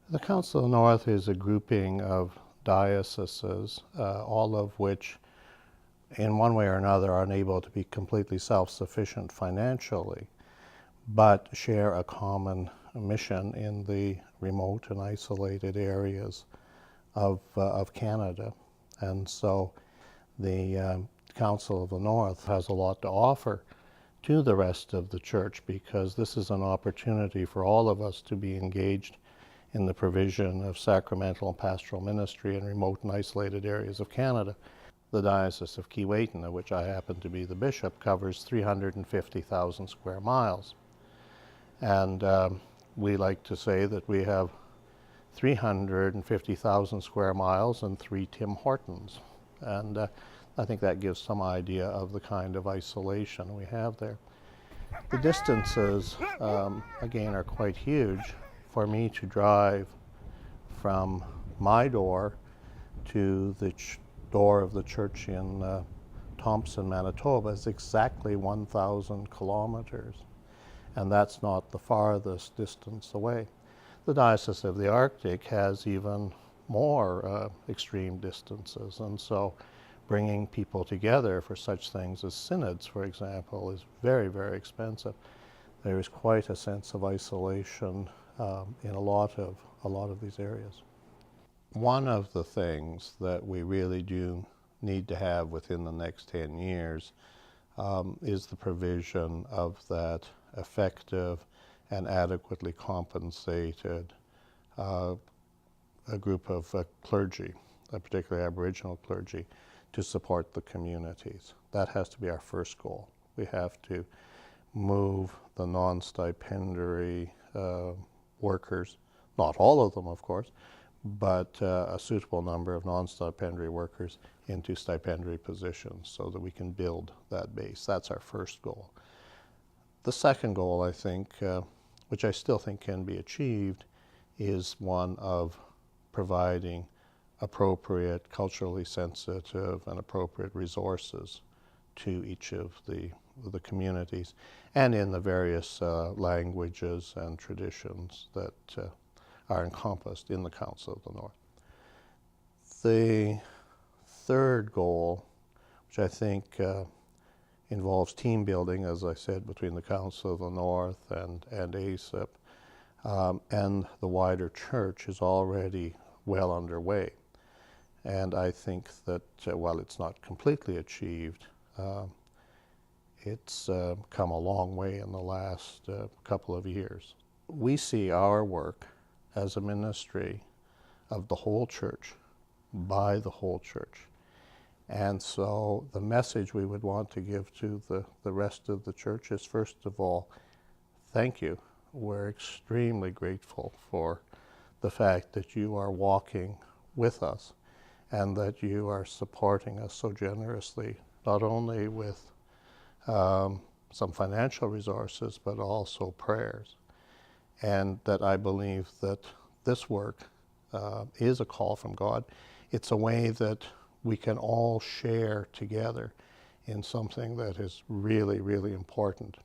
The Council of the North is a grouping of dioceses, all of which, in one way or another, are unable to be completely self-sufficient financially, but share a common mission in the remote and isolated areas of Canada. And so the Council of the North has a lot to offer to the rest of the church, because this is an opportunity for all of us to be engaged in the provision of sacramental and pastoral ministry in remote and isolated areas of Canada. The Diocese of Keewatin, of which I happen to be the bishop, covers 350,000 square miles. And we like to say that we have 350,000 square miles and 3 Tim Hortons. And I think that gives some idea of the kind of isolation we have there. The distances, again, are quite huge. For me to drive from my door to the door of the church in Thompson, Manitoba is exactly 1,000 kilometers. And that's not the farthest distance away. The Diocese of the Arctic has even more extreme distances, and so bringing people together for such things as synods, for example, is very, very expensive. There is quite a sense of isolation in a lot of these areas. One of the things that we really do need to have within the next 10 years is the provision of that effective and adequately compensated a group of clergy, particularly Aboriginal clergy, to support the communities. That has to be our first goal. We have to move the non-stipendiary workers, not all of them, of course, but a suitable number of non-stipendiary workers into stipendiary positions so that we can build that base. That's our first goal. The second goal, I think, which I still think can be achieved, is one of providing appropriate, culturally sensitive and appropriate resources to each of the communities and in the various languages and traditions that are encompassed in the Council of the North. The third goal, which I think involves team building, as I said, between the Council of the North and ASIP and the wider church, is already well underway. And I think that while it's not completely achieved, it's come a long way in the last couple of years. We see our work as a ministry of the whole church, by the whole church. And so the message we would want to give to the rest of the church is, first of all, thank you. We're extremely grateful for the fact that you are walking with us and that you are supporting us so generously, not only with some financial resources, but also prayers. And that I believe that this work is a call from God. It's a way that we can all share together in something that is really, really important.